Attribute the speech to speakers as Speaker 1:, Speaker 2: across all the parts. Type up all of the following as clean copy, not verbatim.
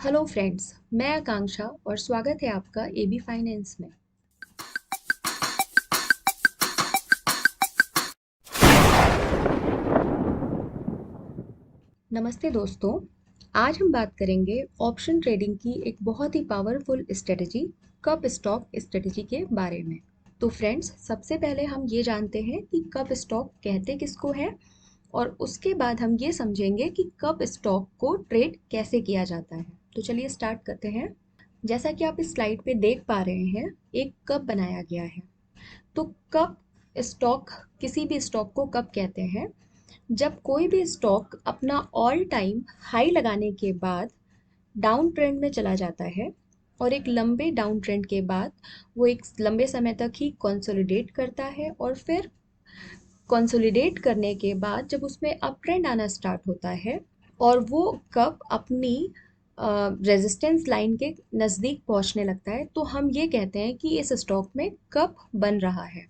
Speaker 1: Hello friends, मैं आकांक्षा और स्वागत है आपका एबी फाइनेंस में। नमस्ते दोस्तों, आज हम बात करेंगे ऑप्शन ट्रेडिंग की एक बहुत ही powerful strategy cup stock strategy के बारे में। तो फ्रेंड्स, सबसे पहले हम ये जानते हैं कि कप स्टॉक कहते किसको है और उसके बाद हम ये समझेंगे कि कप स्टॉक को ट्रेड कैसे किया जाता है। तो चलिए स्टार्ट करते हैं। जैसा कि आप इस स्लाइड पे देख पा रहे हैं, एक कप बनाया गया है। तो कब स्टॉक, किसी भी स्टॉक को कब कहते हैं? जब कोई भी स्टॉक अपना ऑल टाइम हाई लगाने के बाद डाउन ट्रेंड में चला जाता है और एक लंबे डाउन ट्रेंड के बाद वो एक लंबे समय तक ही कंसोलिडेट करता है और फिर कंसोलिडेट करने के बाद जब उसमें अप ट्रेंड आना स्टार्ट होता है और वो कब अपनी रेजिस्टेंस लाइन के नज़दीक पहुंचने लगता है, तो हम ये कहते हैं कि इस स्टॉक में कब बन रहा है।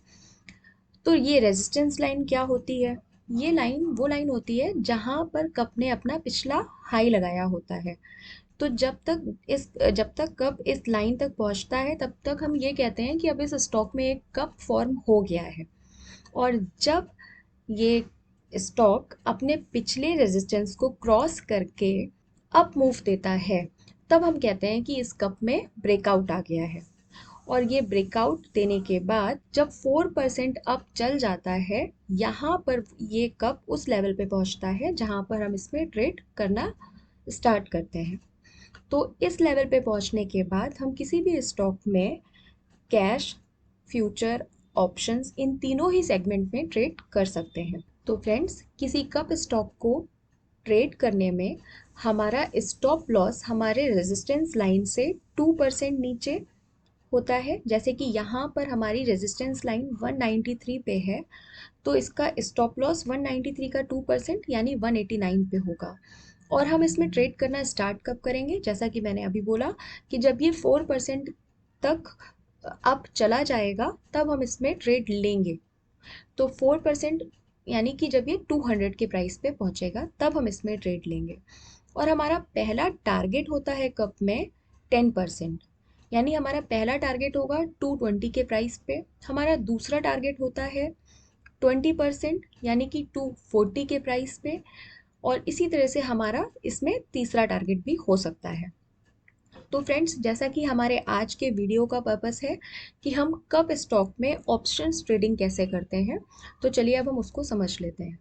Speaker 1: तो ये रेजिस्टेंस लाइन क्या होती है? ये लाइन वो लाइन होती है जहाँ पर कप ने अपना पिछला हाई लगाया होता है। तो जब तक कप इस लाइन तक पहुँचता है तब तक हम ये कहते हैं कि अब इस स्टॉक में एक कप फॉर्म हो गया है। और जब ये स्टॉक अपने पिछले रेजिस्टेंस को क्रॉस करके अप मूव देता है, तब हम कहते हैं कि इस कप में ब्रेकआउट आ गया है। और ये ब्रेकआउट देने के बाद जब 4% अप चल जाता है, यहाँ पर ये कप उस लेवल पे पहुँचता है जहाँ पर हम इसमें ट्रेड करना स्टार्ट करते हैं। तो इस लेवल पे पहुँचने के बाद हम किसी भी स्टॉक में कैश, फ्यूचर, ऑप्शंस, इन तीनों ही सेगमेंट में ट्रेड कर सकते हैं। तो फ्रेंड्स, किसी कप स्टॉक को ट्रेड करने में हमारा स्टॉप लॉस हमारे रेजिस्टेंस लाइन से 2% नीचे होता है। जैसे कि यहाँ पर हमारी रेजिस्टेंस लाइन 193 पे है, तो इसका स्टॉप लॉस 193 का 2% यानी 189 पे होगा। और हम इसमें ट्रेड करना स्टार्ट कब करेंगे? जैसा कि मैंने अभी बोला कि जब ये 4% तक अप चला जाएगा तब हम इसमें ट्रेड लेंगे। तो 4% यानी कि जब ये 200 के प्राइस पे पहुंचेगा तब हम इसमें ट्रेड लेंगे। और हमारा पहला टारगेट होता है कप में 10%, यानी हमारा पहला टारगेट होगा 220 के प्राइस पे। हमारा दूसरा टारगेट होता है 20% यानी कि 240 के प्राइस पे। और इसी तरह से हमारा इसमें तीसरा टारगेट भी हो सकता है। तो फ्रेंड्स, जैसा कि हमारे आज के वीडियो का पर्पस है कि हम कप स्टॉक में ऑप्शंस ट्रेडिंग कैसे करते हैं, तो चलिए अब हम उसको समझ लेते हैं।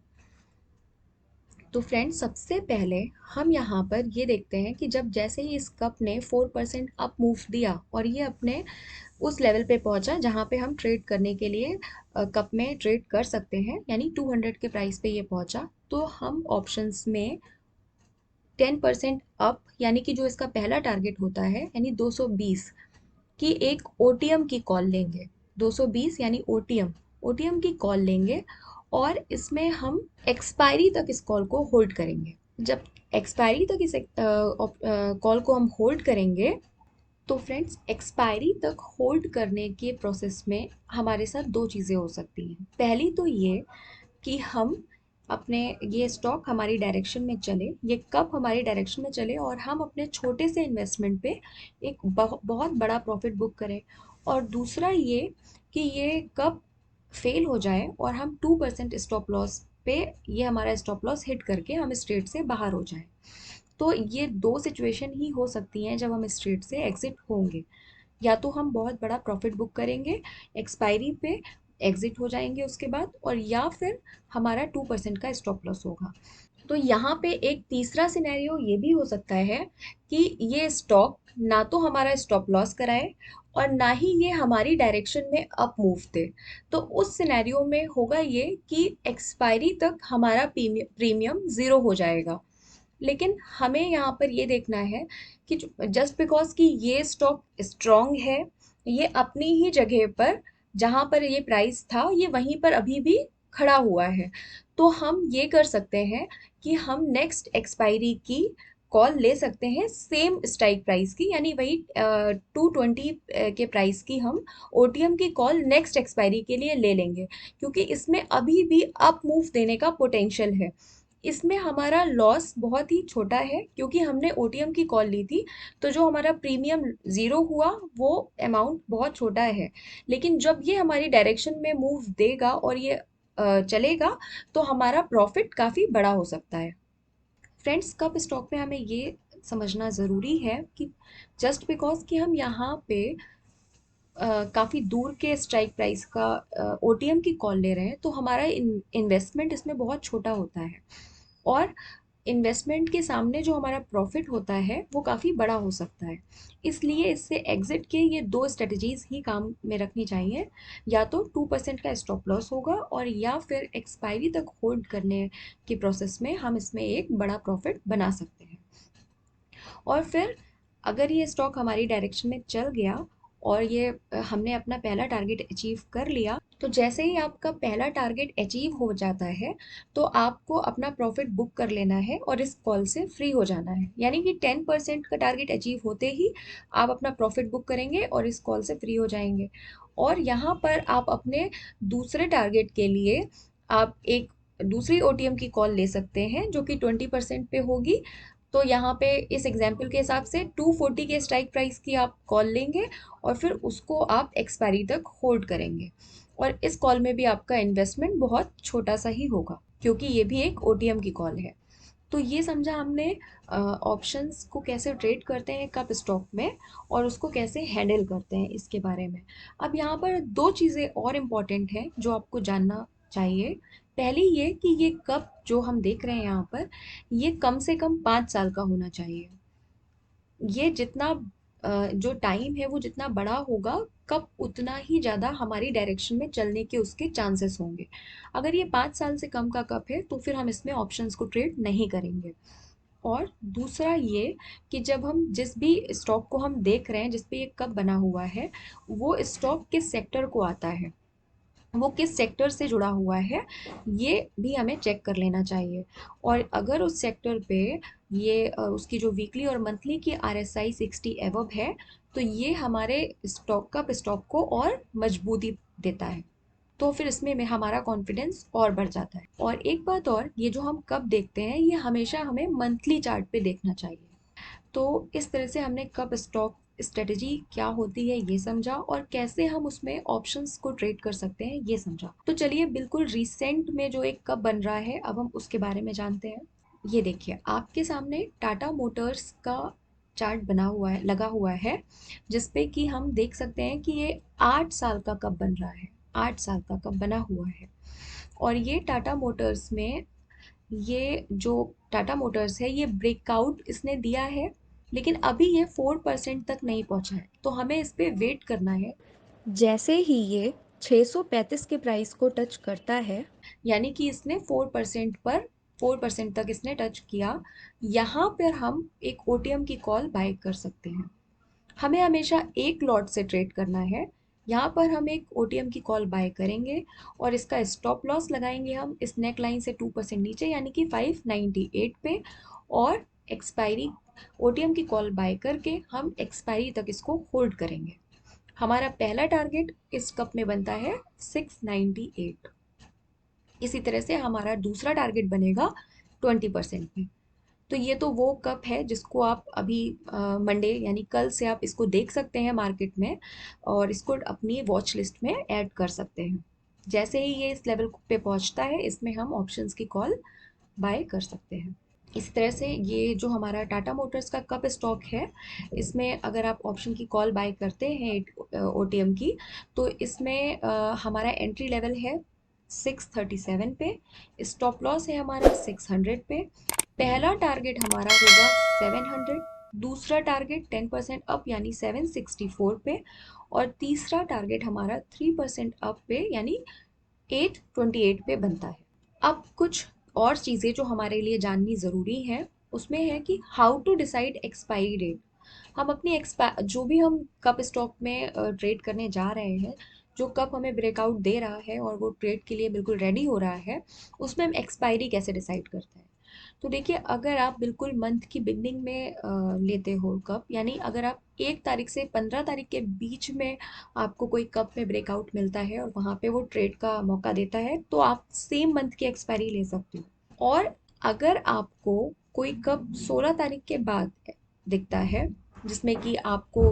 Speaker 1: तो फ्रेंड्स, सबसे पहले हम यहाँ पर ये देखते हैं कि जब जैसे ही इस कप ने 4% अप मूव दिया और ये अपने उस लेवल पे पहुंचा जहाँ पे हम ट्रेड करने के लिए कप में ट्रेड कर सकते हैं, यानी 200 के प्राइस पे ये पहुंचा, तो हम ऑप्शंस में 10% अप यानी कि जो इसका पहला टारगेट होता है यानी 220 की एक ओटीएम की कॉल लेंगे। 220 यानी ओटीएम, ओटीएम की कॉल लेंगे और इसमें हम एक्सपायरी तक इस कॉल को होल्ड करेंगे। जब एक्सपायरी तक इस कॉल को हम होल्ड करेंगे, तो फ्रेंड्स, एक्सपायरी तक होल्ड करने के प्रोसेस में हमारे साथ दो चीज़ें हो सकती हैं। पहली तो ये कि हम अपने ये स्टॉक हमारी डायरेक्शन में चले, ये कप हमारी डायरेक्शन में चले और हम अपने छोटे से इन्वेस्टमेंट पे एक बहुत बड़ा प्रॉफिट बुक करें। और दूसरा ये कि ये कप फेल हो जाए और हम 2% स्टॉप लॉस पे, ये हमारा स्टॉप लॉस हिट करके हम इस ट्रेड से बाहर हो जाएं। तो ये दो सिचुएशन ही हो सकती हैं जब हम इस ट्रेड से एग्जिट होंगे। या तो हम बहुत बड़ा प्रॉफिट बुक करेंगे, एक्सपायरी पे एग्जिट हो जाएंगे उसके बाद, और या फिर हमारा 2% का स्टॉप लॉस होगा। तो यहाँ पे एक तीसरा सिनेरियो ये भी हो सकता है कि ये स्टॉक ना तो हमारा स्टॉप लॉस कराए और ना ही ये हमारी डायरेक्शन में अप मूव दे। तो उस सिनेरियो में होगा ये कि एक्सपायरी तक हमारा प्रीमियम ज़ीरो हो जाएगा। लेकिन हमें यहाँ पर ये देखना है कि जस्ट बिकॉज कि ये स्टॉक स्ट्रॉन्ग है, ये अपनी ही जगह पर जहाँ पर ये प्राइस था ये वहीं पर अभी भी खड़ा हुआ है, तो हम ये कर सकते हैं कि हम नेक्स्ट एक्सपायरी की कॉल ले सकते हैं सेम स्ट्राइक प्राइस की, यानी वही 220 के प्राइस की हम ओटीएम की कॉल नेक्स्ट एक्सपायरी के लिए ले लेंगे, क्योंकि इसमें अभी भी अप मूव देने का पोटेंशियल है। इसमें हमारा लॉस बहुत ही छोटा है क्योंकि हमने ओटीएम की कॉल ली थी, तो जो हमारा प्रीमियम ज़ीरो हुआ वो अमाउंट बहुत छोटा है। लेकिन जब ये हमारी डायरेक्शन में मूव देगा और ये चलेगा, तो हमारा प्रॉफिट काफ़ी बड़ा हो सकता है। फ्रेंड्स, कप स्टॉक में हमें ये समझना ज़रूरी है कि जस्ट बिकॉज कि हम यहाँ पे काफ़ी दूर के स्ट्राइक प्राइस का ओटीएम की कॉल ले रहे हैं, तो हमारा इन्वेस्टमेंट इसमें बहुत छोटा होता है और इन्वेस्टमेंट के सामने जो हमारा प्रॉफिट होता है वो काफ़ी बड़ा हो सकता है। इसलिए इससे एग्जिट के ये दो स्ट्रेटजीज ही काम में रखनी चाहिए। या तो 2% का स्टॉप लॉस होगा और या फिर एक्सपायरी तक होल्ड करने के प्रोसेस में हम इसमें एक बड़ा प्रॉफिट बना सकते हैं। और फिर अगर ये स्टॉक हमारी डायरेक्शन में चल गया और ये हमने अपना पहला टारगेट अचीव कर लिया, तो जैसे ही आपका पहला टारगेट अचीव हो जाता है, तो आपको अपना प्रॉफिट बुक कर लेना है और इस कॉल से फ्री हो जाना है। यानी कि 10% का टारगेट अचीव होते ही आप अपना प्रॉफिट बुक करेंगे और इस कॉल से फ्री हो जाएंगे। और यहाँ पर आप अपने दूसरे टारगेट के लिए आप एक दूसरी ओटीएम की कॉल ले सकते हैं जो कि 20% पे होगी। तो यहाँ पे इस एग्जाम्पल के हिसाब से 240 के स्ट्राइक प्राइस की आप कॉल लेंगे और फिर उसको आप एक्सपायरी तक होल्ड करेंगे। और इस कॉल में भी आपका इन्वेस्टमेंट बहुत छोटा सा ही होगा क्योंकि ये भी एक ओटीएम की कॉल है। तो ये समझा हमने ऑप्शंस को कैसे ट्रेड करते हैं कप स्टॉक में और उसको कैसे हैंडल करते हैं इसके बारे में। अब यहाँ पर दो चीज़ें और इम्पॉर्टेंट हैं जो आपको जानना चाहिए। पहली ये कि ये कप जो हम देख रहे हैं यहाँ पर, ये कम से कम 5 साल का होना चाहिए। ये जितना जो टाइम है वो जितना बड़ा होगा, कप उतना ही ज़्यादा हमारी डायरेक्शन में चलने के उसके चांसेस होंगे। अगर ये 5 साल से कम का कप है तो फिर हम इसमें ऑप्शंस को ट्रेड नहीं करेंगे। और दूसरा ये कि जब हम जिस भी स्टॉक को हम देख रहे हैं जिस पे ये कप बना हुआ है, वो स्टॉक किस सेक्टर को आता है, वो किस सेक्टर से जुड़ा हुआ है, ये भी हमें चेक कर लेना चाहिए। और अगर उस सेक्टर पे ये उसकी जो वीकली और मंथली की RSI 60 एबव है, तो ये हमारे स्टॉक को और मजबूती देता है। तो फिर इसमें में हमारा कॉन्फिडेंस और बढ़ जाता है। और एक बात और, ये जो हम कब देखते हैं ये हमेशा हमें मंथली चार्ट पे देखना चाहिए। तो इस तरह से हमने कब स्टॉक स्ट्रेटजी क्या होती है ये समझा और कैसे हम उसमें ऑप्शंस को ट्रेड कर सकते हैं ये समझा। तो चलिए बिल्कुल रिसेंट में जो एक कप बन रहा है अब हम उसके बारे में जानते हैं। ये देखिए आपके सामने टाटा मोटर्स का चार्ट बना हुआ है, लगा हुआ है, जिसपे कि हम देख सकते हैं कि ये 8 साल का कप बन रहा है। 8 साल का कप बना हुआ है और ये टाटा मोटर्स में, ये जो टाटा मोटर्स है ये ब्रेकआउट इसने दिया है, लेकिन अभी ये 4% तक नहीं पहुंचा है, तो हमें इस पे वेट करना है। जैसे ही ये 635 के प्राइस को टच करता है, यानी कि इसने 4% तक इसने टच किया, यहाँ पर हम एक ओटीएम की कॉल बाय कर सकते हैं। हमें हमेशा एक लॉट से ट्रेड करना है। यहाँ पर हम एक ओटीएम की कॉल बाय करेंगे और इसका स्टॉप लॉस लगाएंगे हम इस नेक लाइन से 2% नीचे, यानी कि 598 पे। और एक्सपायरी ओटीएम की कॉल बाय करके हम एक्सपायरी तक इसको होल्ड करेंगे। हमारा पहला टारगेट इस कप में बनता है 698। इसी तरह से हमारा दूसरा टारगेट बनेगा 20% में। तो ये तो वो कप है जिसको आप अभी मंडे यानी कल से आप इसको देख सकते हैं मार्केट में और इसको अपनी वॉच लिस्ट में ऐड कर सकते हैं। जैसे ही ये इस लेवल पे पहुंचता है, इसमें हम ऑप्शंस की कॉल बाय कर सकते हैं। इसी तरह से ये जो हमारा टाटा मोटर्स का कप स्टॉक है, इसमें अगर आप ऑप्शन की कॉल बाय करते हैं ओटीएम की, तो इसमें हमारा एंट्री लेवल है 637 पे, स्टॉप लॉस है हमारा 600 पे, पहला टारगेट हमारा होगा 700, दूसरा टारगेट 10% अप यानी 764 पे, और तीसरा टारगेट हमारा 3% अप पे यानी 828 पे बनता है। अब कुछ और चीज़ें जो हमारे लिए जाननी ज़रूरी हैं, उसमें है कि how to decide expiry date. हम अपनी जो भी हम कप स्टॉक में ट्रेड करने जा रहे हैं, जो कप हमें ब्रेकआउट दे रहा है और वो ट्रेड के लिए बिल्कुल रेडी हो रहा है, उसमें हम एक्सपायरी कैसे डिसाइड करते हैं। तो देखिए, अगर आप बिल्कुल मंथ की बिगनिंग में लेते हो कप, यानी अगर आप 1 तारीख से 15 तारीख के बीच में आपको कोई कप में ब्रेकआउट मिलता है और वहाँ पे वो ट्रेड का मौका देता है, तो आप सेम मंथ की एक्सपायरी ले सकते हो। और अगर आपको कोई कप 16 तारीख के बाद दिखता है, जिसमें कि आपको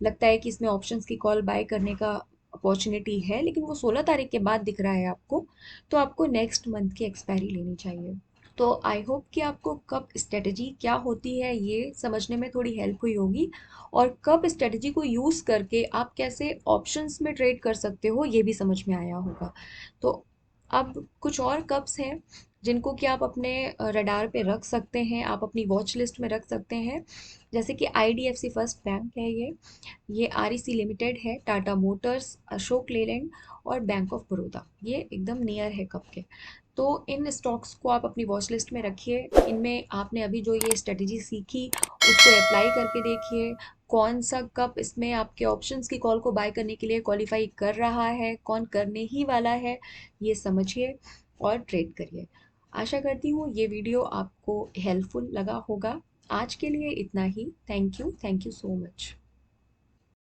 Speaker 1: लगता है कि इसमें ऑप्शंस की कॉल बाय करने का अपॉर्चुनिटी है, लेकिन वो 16 तारीख के बाद दिख रहा है आपको, तो आपको नेक्स्ट मंथ की एक्सपायरी लेनी चाहिए। तो आई होप कि आपको कप स्ट्रेटजी क्या होती है ये समझने में थोड़ी हेल्प हुई होगी, और कप स्ट्रेटजी को यूज़ करके आप कैसे ऑप्शंस में ट्रेड कर सकते हो ये भी समझ में आया होगा। तो अब कुछ और कप्स हैं जिनको कि आप अपने रडार पे रख सकते हैं, आप अपनी वॉच लिस्ट में रख सकते हैं। जैसे कि आईडीएफसी फर्स्ट बैंक है, ये आरईसी लिमिटेड है, टाटा मोटर्स, अशोक लेलैंड और बैंक ऑफ बड़ौदा, ये एकदम नियर है कप के। तो इन स्टॉक्स को आप अपनी वॉच लिस्ट में रखिए। इनमें आपने अभी जो ये स्ट्रेटजी सीखी उसको अप्लाई करके देखिए, कौन सा कप इसमें आपके ऑप्शंस की कॉल को बाय करने के लिए क्वालिफाई कर रहा है, कौन करने ही वाला है, ये समझिए और ट्रेड करिए। आशा करती हूँ ये वीडियो आपको हेल्पफुल लगा होगा। आज के लिए इतना ही। Thank you so much.